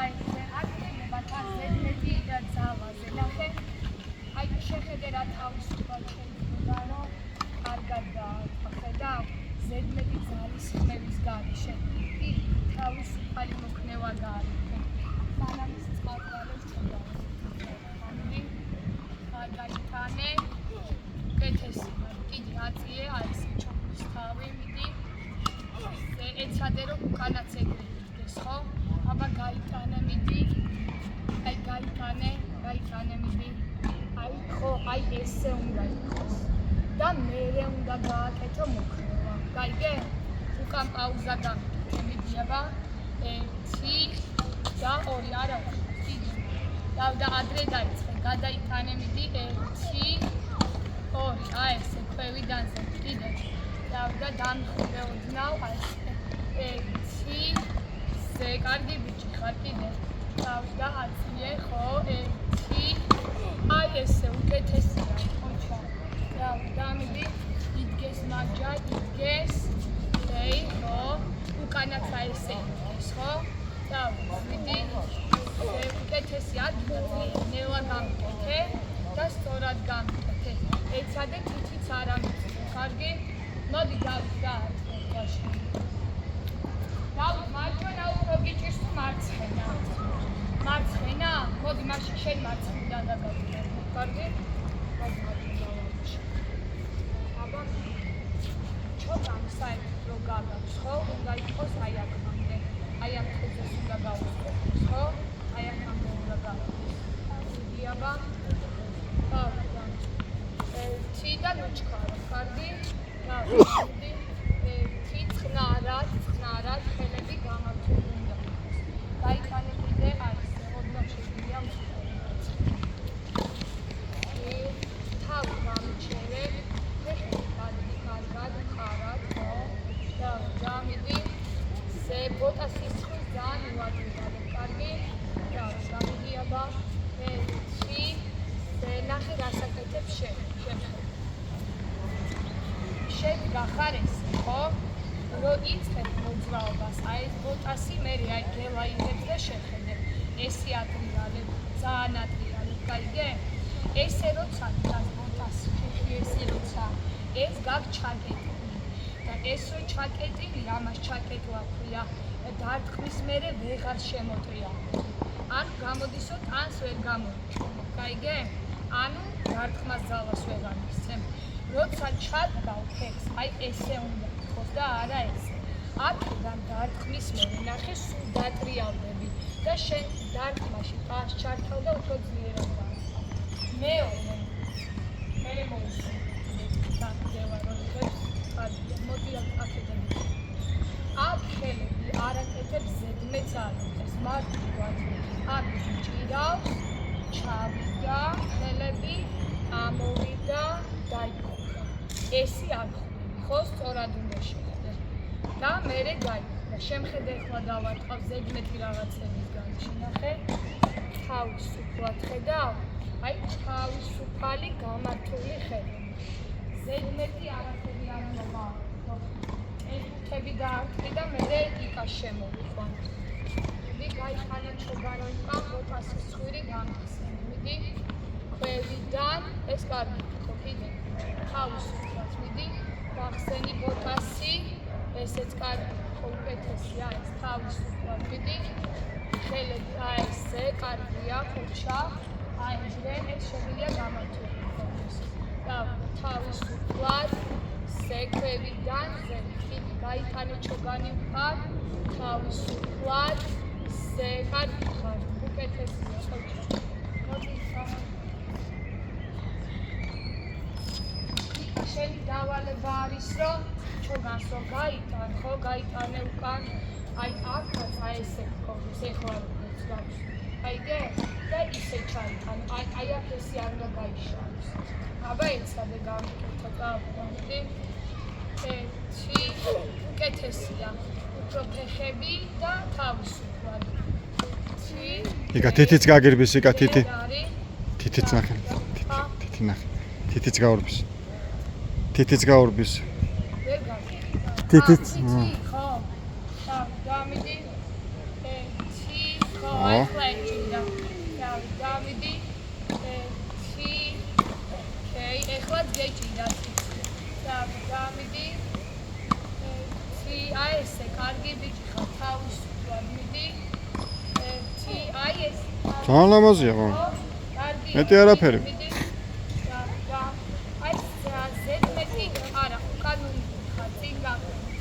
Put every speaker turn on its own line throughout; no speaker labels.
აი აქტივება თაზედმეტი და ძალაზე ნახე აი შეხედე რა თავისუფალ შეიძლება რომ კარგად დაახედა ზედმეტი ძალის ხმების გარეშე კი თავისუფალი მოქნევა გააკეთე სანამ წყალგარეთ ჩოდა ამდი კარგაიტანე კეთესი კიდე აწიე არის ჩოქის თავი მიდი ეცადე რომ უკანაც ეგრე იდგეს ხო აბა გაიტანე მიდი აი გაიტანე მიდი აი ხო აი ესე უნდა იყოს და მერე უნდა გააკეთო მოქნევა გაიგე უკან პაუზა გამიკეთე მიდი აბა 1 და 2 არა კიდე და ადრე დაიწყე გადაიტანე მიდი 1 2 აი ესე ქვევიდანზე კიდე და დამხდეოდნავ აი ესე 1 ზე კარგი ბიჭი ხარ კიდე და აწიე ხო 1 აი ესე უკეთესია ხოჩა და მიდი იდგეს მაჯა იდგეს ეი ხო უკანაც აი ესე იდგეს ხო და მიდი უკეთესია ნელა გამკეთე და სწორად გამკეთე ეცადე თითიც არ ამიწევ კარგი მოდი და მარჯვენა უფრო გიჭირს თუ მარცხენა მოდი მაშინ შენ მარცხნიდან გადავიდე კარგი აბა ჩოგან საერთოდ რო გადავს ხო უნდა იყოს აი აქამდე აი ამ ხეზე უნდა გავუსწროს ხო აი აქამდე უნდა გავუსწროს მიდი აბა თი და ნუჩქარო კარგი მიდი თი წყნარად ხელები გამართული უნდა გაიტანე კიდე აი ესე ოდნავ შეგვიძლია თავი გამიჩერე ფეხები კარგად ხარად ხო და მიდი ზე ბოტასის ხვის ძალიან მივაგებდა კარგი და გამიდი აბა თი ნახე გასაკეთებ შენ გახარ ეს ხო რო იწყებ მოძრაობას აი ეს ბოტასი მე აი გელაიღებს და შეხედე ესე ატრიალებ ძალიან ატრიალებ გაიგე ესე როცა დას ბოტასი ფეხი ესე როცა ეს გაგჩაკეტილი და ეს რო ჩაკეტილი ამას ჩაკეტვა ქვია დარტყმის მერე ვეღარ შემოტრიალებ ან გამოდისო ტანს ვერ გამოიჩინო გაიგე ანუ დარტყმას ძალას ვეღარ მისცემ როცა ჩადგავ ფეხს აი ესე უნდა იყოს და არა ესე აქედან დარტყმის მერე ნახე სულ დატრიალდები და შენ დარტყმაში პას ჩართავ და უფრო ძლიერად გააკეთე მეორე მე მოვისურვებ დაგდევა რომ ხარჯი მოდი აქედან აქ ხელები არ აკეთებს ზედმეტ ძალებს მარტივად აქ ჭირავს ჩავიდა ხელები ამოვიდა დაიქოქრა ესი არ ხდება ხო სწორად უნდა შეხვდე და მერე გაიქოქრა შემხედე ახლა დავარტყავ ზედმეტი რაღაცების განშინახე თავისუფლად ხედავ აი თავისუფალი გამართული ხედავ ზედმეტი არაფერი არ უნდა ეს თები დაარტყი და მერე იკა შემოვიყვან მიდი გაიხანა ჩოგარო იკა ბოტასის ცხვირი გამახსენე მიდი ქვევიდან ეს კარგი ხო კიდე თავისუფლად მიდი გახსენი ბოტასი ესეც კარგი ხო უკეთესია ეს თავისუფლად მიდი ხელები აი ესე კარგია ხოჩა აი ეს შეგვიძლია გამართული იყოს და თავისუფლად ზექვევიდან ზექვით გაიტანე ჩოგანი ვყარ თავისუფლად ზეკარგი ხარ უკეთესია ხოჩა მოდი შენი დავალება არის რომ ჩოგანს რო გაიტან ხო გაიტანე უკან აი აქაც აი ესე გქონდეს ეხლა როგორც გავს აიგე და ისე ჩაიტან აი აქ ესე არ უნდა გაიშალოს აბა ეცადე გამიკეთე გავდი ერთი უკეთესია უფრო ფეხები და თავისუფლად იკა თითიც გაგირბის იკა თითიც ნახე თითი ნახე თითიც გაურბის თითიც გაურბის თითიც
ხო და მიდი
ხო, ახლა ეჭირდა. დავიდი. ეხლა გეჭირდა. დავიდი. აი ესე კარგი ბიჭი ხარ, თავისუფლად მიდი. აი ეს.
ძალიან ლამაზია ხო? მეტი არაფერი.
აი ზედმეტი არა, უკანონი ხარ, წინგა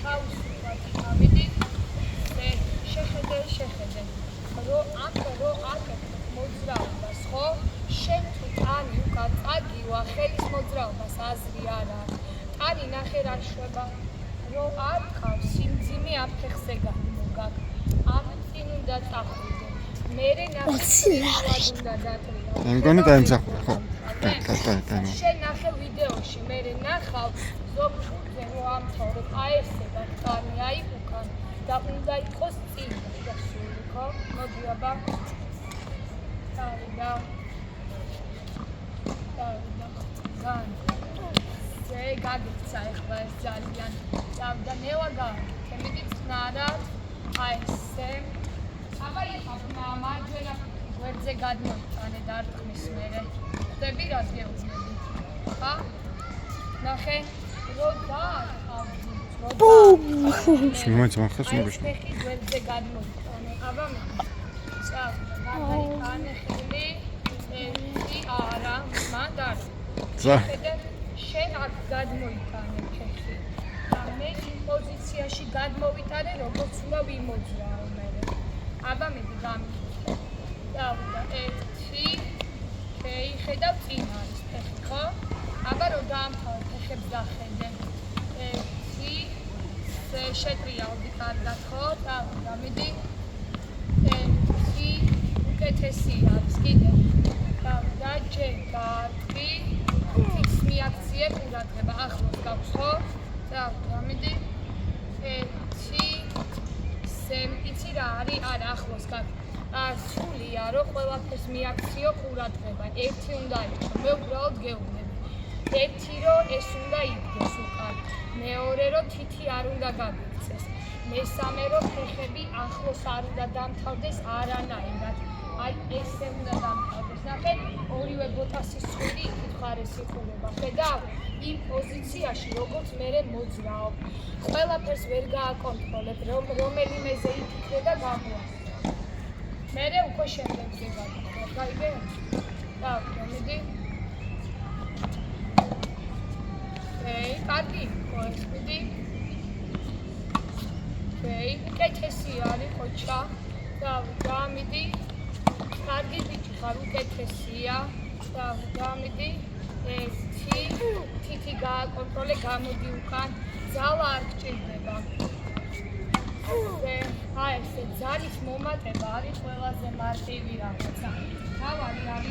თავისუფლად მივიდი. შეხედე. რო აკეთებ მოძრაობას, ხო? შენ თუ ტანი უკან წაგივა, ხელის მოძრაობას აზრი არა. ტანი ნახე რა შვება. რო არ ყავს სიმძიმე ამ ფეხზე გამოგაკ. ამით წინ უნდა წახვიდე. მერე ნახე უნდა დატრიალო.
მე მგონი დაიმსახურა ხო? და.
შენ ნახე ვიდეოში, მერე ნახავ ზოგ შურზე რო ამთავრებ, აი ესე და ტანი აი უკან და უნდა იყოს წინ გასული, ხო? მოდი აბა. დავიდა. გან. გაგიქცა ახლა ეს ძალიან და ნელა გააკეთე მიდი წნარად აი ესე აბა იქ მარჯვენა გვერდზე გადმოიტანე და არ თქმის მერე ხდები რას გეუბნები ხა ნახე რო
შემოიცმახა სულ
ფეხი გვერდზე გადმოიტანე აბა წავიდე ხელი არა მანდარ შენ აქ გადმოიტანე ფეხი და მე იმ პოზიციაში გადმოვიტანე როგორც უნდა ვიმოძრაო მე აბა მიდი გამიქცე დავიდა 1 ხედავ წინ არის ფეხი ხო აბა რომ დაამთავრე ფეხებს დახედე 1 შეტრიალდი კარგად ხო დავიდა მიდი 1 უკეთესი არის კიდე დავიდა ჯერ კარგი მიაქციე ყურადღება ახლოს გაქვს ხო? დავიდი. იცი რა არის? არა, ახლოს გაქვს. სულია რომ ყველაფერს მიაქციო ყურადღება. ერთი უნდა იყოს. მე უბრალოდ გეუბნები. ერთი რომ ეს უნდა იდგეს უკან. მეორე რომ თითი არ უნდა გაგიქცეს. მესამე რომ ფეხები ახლოს არ უნდა დამთავრდეს არანაირად. აი ესე უნდა დამთავრდეს. ნახე, ორივე ბოტასის ცხვირი იქით ხარეს იყურება. ხედავ? იმ პოზიციაში როგორც მე მოძრაობ. ყველაფერს ვერ გააკონტროლებ, რომელიმეზე იფიქრე და გამოასწრებ. მერე უკვე შემდეგზე გავიქცე. გაიგე? დავიდი. კარგი, მოიწყდი. უკეთესი არის ხოჭა. დავიდი. კარგი ბიჭი ხარ, უკეთესია. დავიდი. თითი გააკონტროლე, გამოდი უკან. ძალა არ გჭირდება. აი ესე ძალის მომატება არის ყველაზე მარტივი რაღაცა. თავარი არის